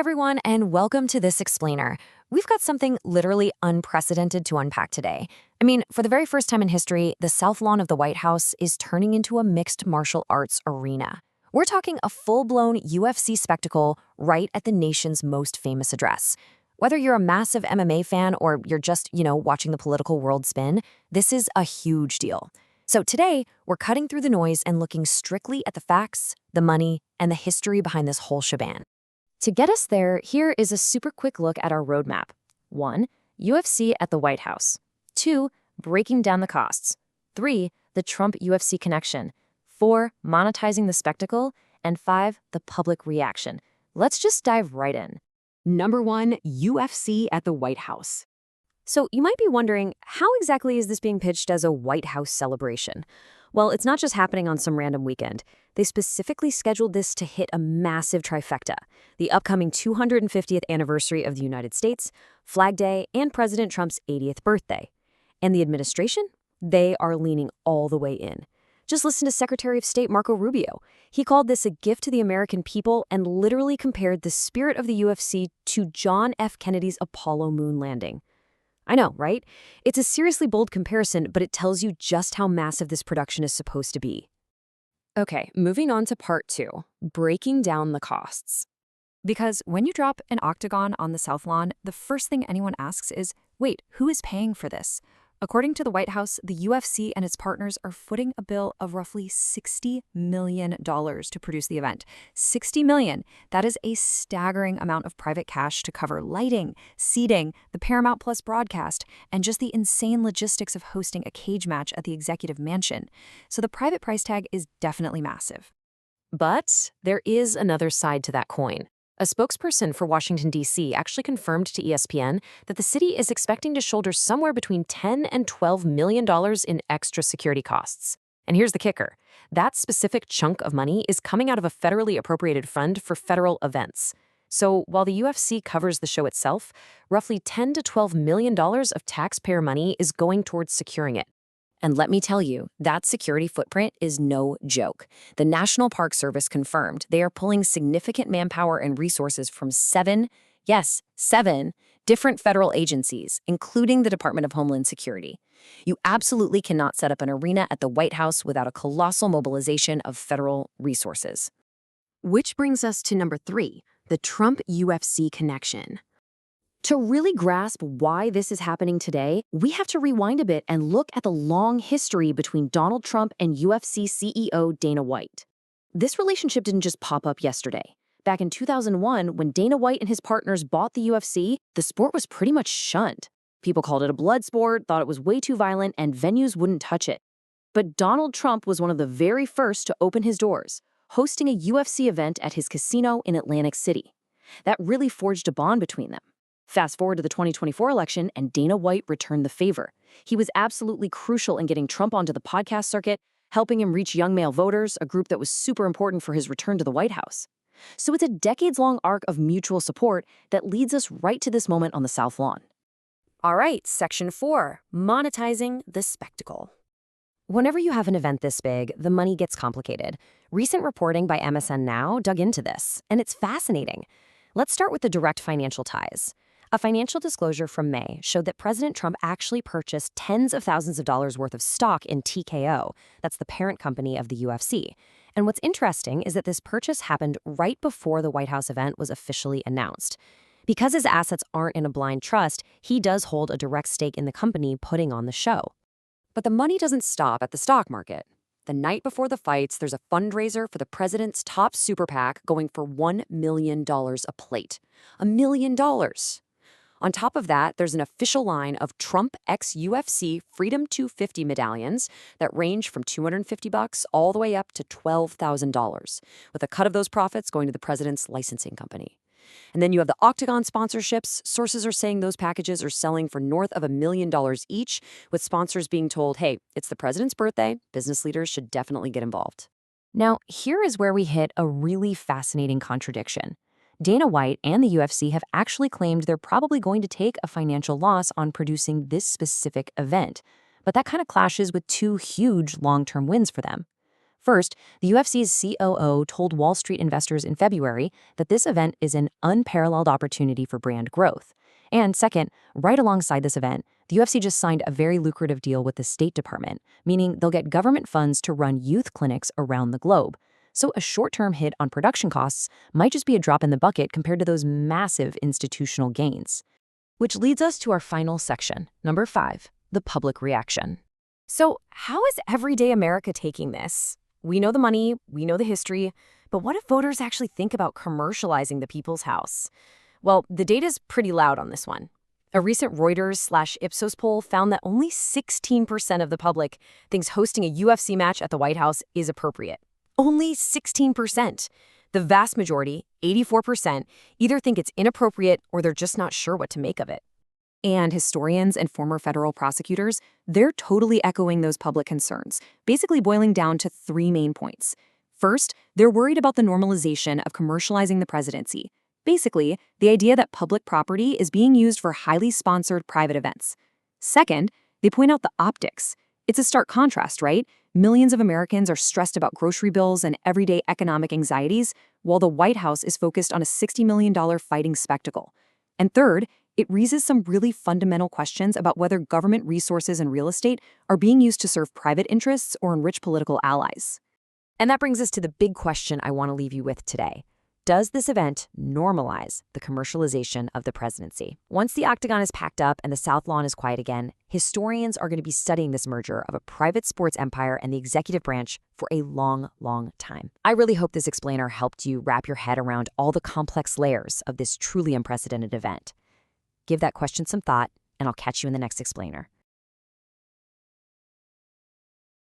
everyone, and welcome to This Explainer. We've got something literally unprecedented to unpack today. I mean, for the very first time in history, the South Lawn of the White House is turning into a mixed martial arts arena. We're talking a full-blown UFC spectacle right at the nation's most famous address. Whether you're a massive MMA fan or you're just, watching the political world spin, this is a huge deal. So today, we're cutting through the noise and looking strictly at the facts, the money, and the history behind this whole shebang. To get us there, here is a super quick look at our roadmap. 1. UFC at the White House. 2. Breaking down the costs. 3. The Trump-UFC connection. 4. Monetizing the spectacle. And 5. The public reaction. Let's just dive right in. Number 1, UFC at the White House. So you might be wondering, how exactly is this being pitched as a White House celebration? Well, it's not just happening on some random weekend. They specifically scheduled this to hit a massive trifecta: the upcoming 250th anniversary of the United States, Flag Day, and President Trump's 80th birthday. And the administration? They are leaning all the way in. Just listen to Secretary of State Marco Rubio. He called this a gift to the American people and literally compared the spirit of the UFC to John F. Kennedy's Apollo moon landing. I know, right? It's a seriously bold comparison, but it tells you just how massive this production is supposed to be. Okay, moving on to part 2, breaking down the costs. Because when you drop an octagon on the South Lawn, the first thing anyone asks is, wait, who is paying for this? According to the White House, the UFC and its partners are footing a bill of roughly $60 million to produce the event. $60 million. That is a staggering amount of private cash to cover lighting, seating, the Paramount Plus broadcast, and just the insane logistics of hosting a cage match at the executive mansion. So the private price tag is definitely massive. But there is another side to that coin. A spokesperson for Washington, D.C. actually confirmed to ESPN that the city is expecting to shoulder somewhere between $10 and $12 million in extra security costs. And here's the kicker. That specific chunk of money is coming out of a federally appropriated fund for federal events. So while the UFC covers the show itself, roughly $10 to $12 million of taxpayer money is going towards securing it. And let me tell you, that security footprint is no joke. The National Park Service confirmed they are pulling significant manpower and resources from 7 different federal agencies, including the Department of Homeland Security. You absolutely cannot set up an arena at the White House without a colossal mobilization of federal resources. Which brings us to number 3, the Trump-UFC connection. To really grasp why this is happening today, we have to rewind a bit and look at the long history between Donald Trump and UFC CEO Dana White. This relationship didn't just pop up yesterday. Back in 2001, when Dana White and his partners bought the UFC, the sport was pretty much shunned. People called it a blood sport, thought it was way too violent, and venues wouldn't touch it. But Donald Trump was one of the very first to open his doors, hosting a UFC event at his casino in Atlantic City. That really forged a bond between them. Fast forward to the 2024 election, and Dana White returned the favor. He was absolutely crucial in getting Trump onto the podcast circuit, helping him reach young male voters, a group that was super important for his return to the White House. So it's a decades-long arc of mutual support that leads us right to this moment on the South Lawn. All right, section 4, monetizing the spectacle. Whenever you have an event this big, the money gets complicated. Recent reporting by MSN Now dug into this, and it's fascinating. Let's start with the direct financial ties. A financial disclosure from May showed that President Trump actually purchased tens of thousands of dollars worth of stock in TKO, that's the parent company of the UFC. And what's interesting is that this purchase happened right before the White House event was officially announced. Because his assets aren't in a blind trust, he does hold a direct stake in the company putting on the show. But the money doesn't stop at the stock market. The night before the fights, there's a fundraiser for the president's top super PAC going for $1 million a plate. $1 million. On top of that, there's an official line of Trump x UFC Freedom 250 medallions that range from $250 all the way up to $12,000, with a cut of those profits going to the president's licensing company. And then you have the Octagon sponsorships. Sources are saying those packages are selling for north of $1 million each, with sponsors being told, hey, it's the president's birthday. Business leaders should definitely get involved. Now, here is where we hit a really fascinating contradiction. Dana White and the UFC have actually claimed they're probably going to take a financial loss on producing this specific event. But that kind of clashes with two huge long-term wins for them. First, the UFC's COO told Wall Street investors in February that this event is an unparalleled opportunity for brand growth. And second, right alongside this event, the UFC just signed a very lucrative deal with the State Department, meaning they'll get government funds to run youth clinics around the globe. So a short-term hit on production costs might just be a drop in the bucket compared to those massive institutional gains. Which leads us to our final section, number 5, the public reaction. So, how is everyday America taking this? We know the money, we know the history, but what if voters actually think about commercializing the People's House? Well, the data's pretty loud on this one. A recent Reuters/Ipsos poll found that only 16% of the public thinks hosting a UFC match at the White House is appropriate. Only 16%. The vast majority, 84%, either think it's inappropriate or they're just not sure what to make of it. And historians and former federal prosecutors, they're totally echoing those public concerns, basically boiling down to 3 main points. First, they're worried about the normalization of commercializing the presidency. Basically, the idea that public property is being used for highly sponsored private events. Second, they point out the optics. It's a stark contrast, right? Millions of Americans are stressed about grocery bills and everyday economic anxieties, while the White House is focused on a $60 million fighting spectacle. And third, it raises some really fundamental questions about whether government resources and real estate are being used to serve private interests or enrich political allies. And that brings us to the big question I want to leave you with today. Does this event normalize the commercialization of the presidency? Once the octagon is packed up and the South Lawn is quiet again, historians are going to be studying this merger of a private sports empire and the executive branch for a long, long time. I really hope this explainer helped you wrap your head around all the complex layers of this truly unprecedented event. Give that question some thought, and I'll catch you in the next explainer.